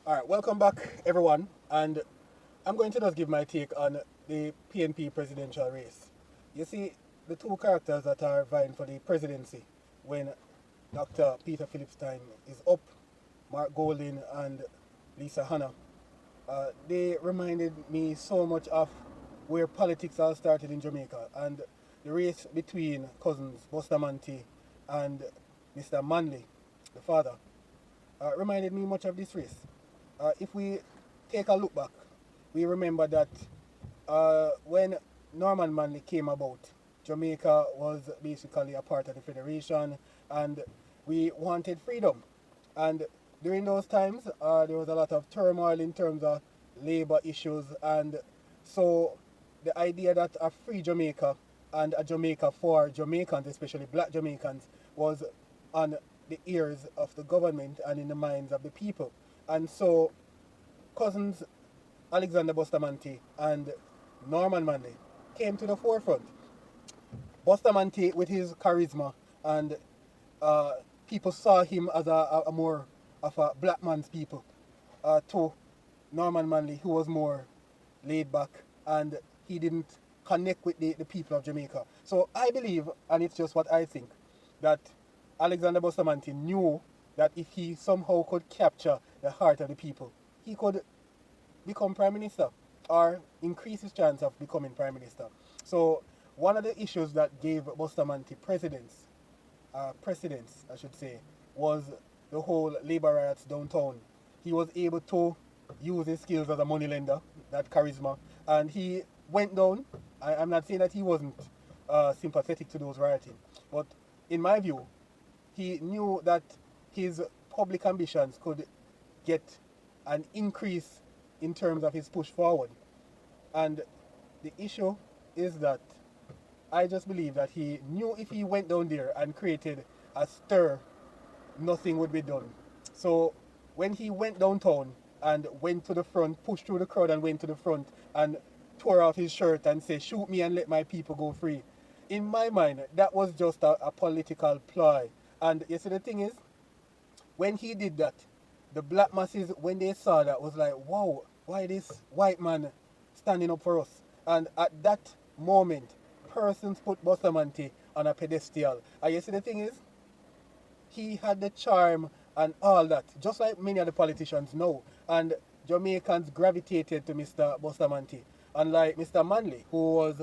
All right, welcome back, everyone. And I'm going to just give my take on the PNP presidential race. You see, the two characters that are vying for the presidency when Dr. Peter Phillips' time is up, Mark Golding and Lisa Hanna, they reminded me so much of where politics all started in Jamaica and the race between cousins Bustamante and Mr. Manley, the father, reminded me much of this race. If we take a look back, we remember that when Norman Manley came about, Jamaica was basically a part of the Federation and we wanted freedom. And during those times, there was a lot of turmoil in terms of labor issues. And so the idea that a free Jamaica and a Jamaica for Jamaicans, especially black Jamaicans, was on the ears of the government and in the minds of the people. And so cousins Alexander Bustamante and Norman Manley came to the forefront. Bustamante, with his charisma, and people saw him as a more of a black man's people, to Norman Manley, who was more laid back and he didn't connect with the people of Jamaica. So I believe, and it's just what I think, that Alexander Bustamante knew that if he somehow could capture the heart of the people, he could become prime minister or increase his chance of becoming prime minister. So one of the issues that gave Bustamante precedence, I should say, was the whole labor riots downtown. He was able to use his skills as a moneylender, that charisma, and he went down. I'm not saying that he wasn't sympathetic to those rioting, but in my view, he knew that his public ambitions could get an increase in terms of his push forward. And the issue is that I just believe that he knew if he went down there and created a stir, nothing would be done. So when he went downtown and went to the front, pushed through the crowd and went to the front and tore off his shirt and said, "Shoot me and let my people go free." In my mind, that was just a political ploy. And you see, the thing is, when he did that, the black masses, when they saw that, was like, wow, why this white man standing up for us? And at that moment, persons put Bustamante on a pedestal. And you see, the thing is, he had the charm and all that, just like many of the politicians know. And Jamaicans gravitated to Mr. Bustamante, unlike Mr. Manley, who was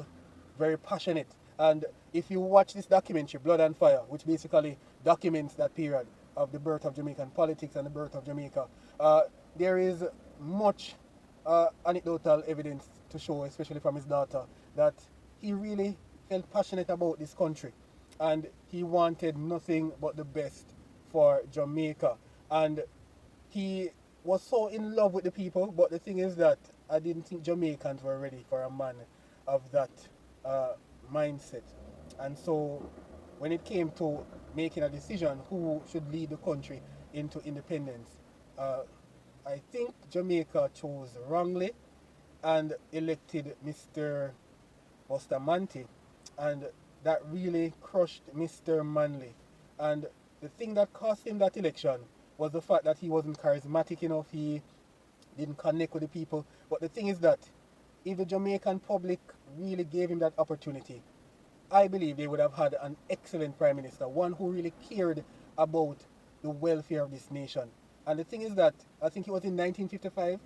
very passionate. And if you watch this documentary, Blood and Fire, which basically documents that period of the birth of Jamaican politics and the birth of Jamaica, there is much anecdotal evidence to show, especially from his daughter, that he really felt passionate about this country and he wanted nothing but the best for Jamaica. And he was so in love with the people, but the thing is that I didn't think Jamaicans were ready for a man of that uh, mindset. And so when it came to making a decision who should lead the country into independence, uh, I think Jamaica chose wrongly and elected Mr. Bustamante, and that really crushed Mr. Manley. And the thing that cost him that election was the fact that he wasn't charismatic enough, he didn't connect with the people. But the thing is that if the Jamaican public really gave him that opportunity, I believe they would have had an excellent prime minister, one who really cared about the welfare of this nation. And the thing is that I think it was in 1955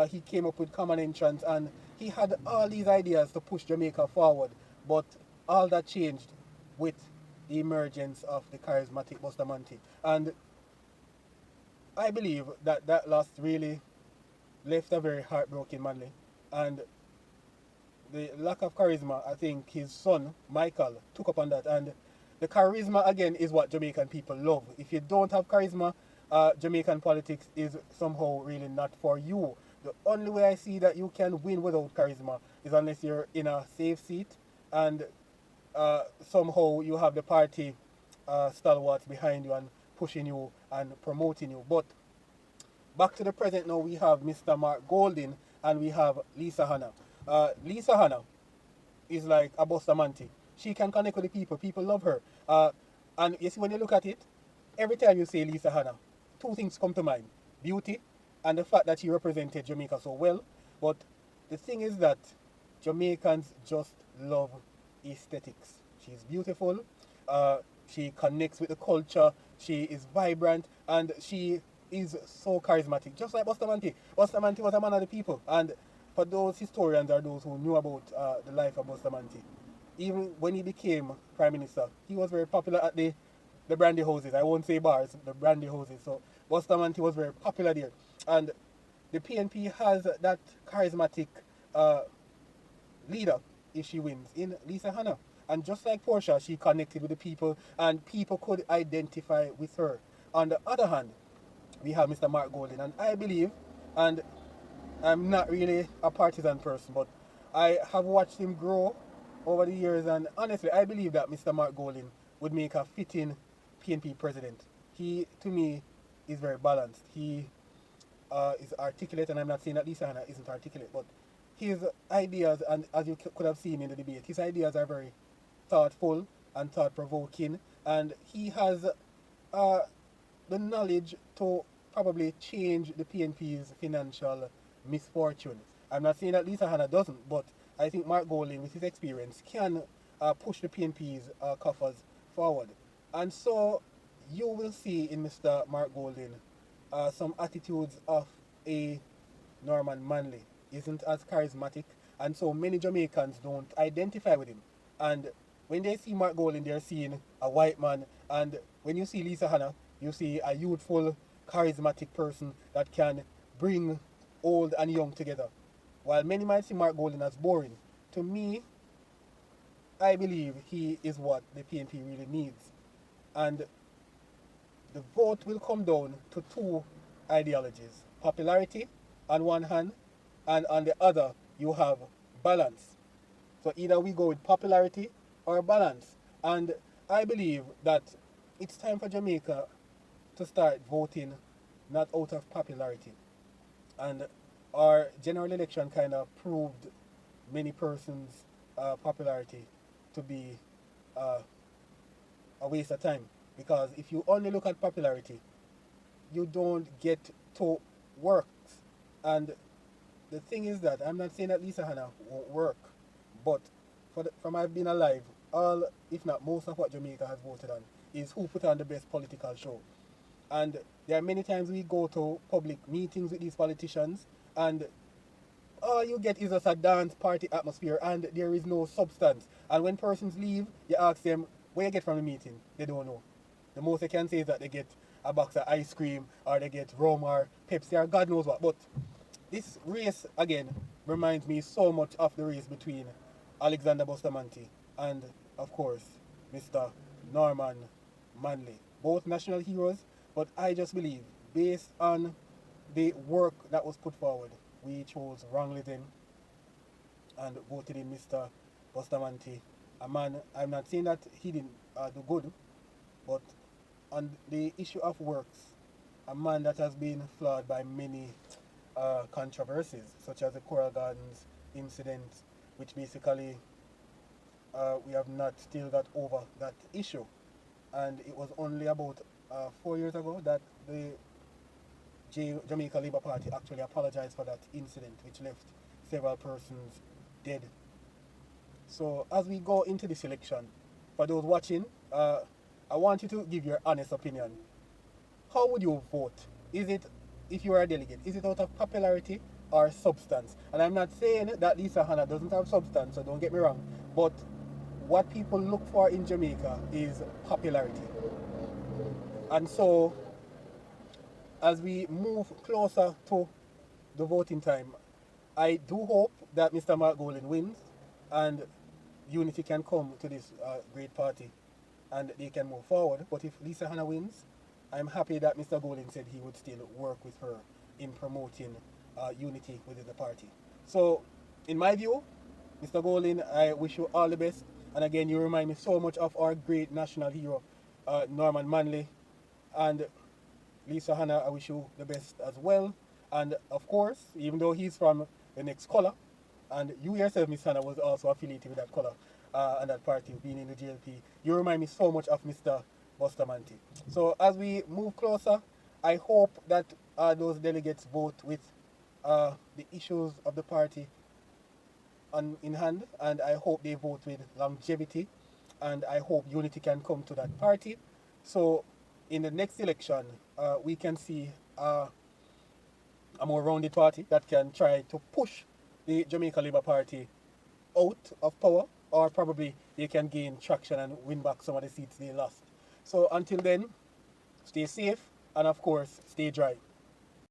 he came up with common entrance and he had all these ideas to push Jamaica forward. But all that changed with the emergence of the charismatic Bustamante. And I believe that that loss really left a very heartbroken Manley. And the lack of charisma, I think his son, Michael, took up on that. And the charisma, again, is what Jamaican people love. If you don't have charisma, Jamaican politics is somehow really not for you. The only way I see that you can win without charisma is unless you're in a safe seat and somehow you have the party stalwarts behind you and pushing you and promoting you. But back to the present now, we have Mr. Mark Golding and we have Lisa Hanna. Lisa Hanna is like a Bustamante. She can connect with the people. People love her. And you see, when you look at it, every time you say Lisa Hanna, two things come to mind: beauty and the fact that she represented Jamaica so well. But the thing is that Jamaicans just love aesthetics. She's beautiful. Uh, she connects with the culture. She is vibrant, and she is so charismatic, just like Bustamante. Bustamante was a man of the people, and for those historians or those who knew about the life of Bustamante, even when he became prime minister, he was very popular at the brandy houses. I won't say bars, the brandy houses. So Bustamante was very popular there, and the PNP has that charismatic uh, leader if she wins in Lisa Hanna. And just like Portia, she connected with the people and people could identify with her. On the other hand, we have Mr. Mark Golding, and I believe, and I'm not really a partisan person, but I have watched him grow over the years, and honestly, I believe that Mr. Mark Golding would make a fitting PNP president. He, to me, is very balanced. He is articulate, and I'm not saying that Lisa Hanna isn't articulate, but his ideas, and as you could have seen in the debate, his ideas are very thoughtful and thought provoking, and he has uh, the knowledge to probably change the PNP's financial misfortune. I'm not saying that Lisa Hanna doesn't, but I think Mark Golding, with his experience, can push the PNP's coffers forward. And so you will see in Mr. Mark Golding some attitudes of a Norman Manley. Isn't as charismatic, and so many Jamaicans don't identify with him. And when they see Mark Golding, they're seeing a white man, and when you see Lisa Hanna, you see a youthful, charismatic person that can bring old and young together. While many might see Mark Golding as boring, to me, I believe he is what the PNP really needs. And the vote will come down to two ideologies: popularity on one hand, and on the other, you have balance. So either we go with popularity or balance. And I believe that it's time for Jamaica to start voting not out of popularity. And our general election kind of proved many persons' popularity to be uh, a waste of time. Because if you only look at popularity, you don't get to works. And the thing is that I'm not saying that Lisa Hanna won't work, but from I've been alive, all, if not most of what Jamaica has voted on is who put on the best political show. And there are many times we go to public meetings with these politicians, and all you get is just a dance party atmosphere, and there is no substance. And when persons leave, you ask them, where you get from the meeting? They don't know. The most they can say is that they get a box of ice cream, or they get rum or Pepsi or God knows what. But this race, again, reminds me so much of the race between Alexander Bustamante and, of course, Mr. Norman Manley. Both national heroes, but I just believe, based on the work that was put forward, we chose wrongly then and voted in Mr. Bustamante. A man, I'm not saying that he didn't do good, but on the issue of works, a man that has been flawed by many controversies, such as the Coral Gardens incident, which basically we have not still got over that issue. And it was only about 4 years ago that the Jamaica Labour Party actually apologized for that incident, which left several persons dead. So as we go into this election, for those watching, I want you to give your honest opinion. How would you vote? Is it, if you are a delegate, is it out of popularity or substance? And I'm not saying that Lisa Hanna doesn't have substance, so don't get me wrong. But what people look for in Jamaica is popularity. And so, as we move closer to the voting time, I do hope that Mr. Mark Golding wins and unity can come to this great party and they can move forward. But if Lisa Hanna wins, I'm happy that Mr. Golding said he would still work with her in promoting unity within the party. So, in my view, Mr. Golding, I wish you all the best. And again, you remind me so much of our great national hero, Norman Manley. And Lisa Hanna, I wish you the best as well. And of course, even though he's from the next color, and you yourself, Miss Hanna, was also affiliated with that color and that party, being in the GLP, you remind me so much of Mr. Bustamante. So as we move closer, I hope that those delegates vote with the issues of the party in hand, and I hope they vote with longevity, and I hope unity can come to that party. So in the next election, we can see a more rounded party that can try to push the Jamaica Labour Party out of power, or probably they can gain traction and win back some of the seats they lost. So until then, stay safe and of course, stay dry.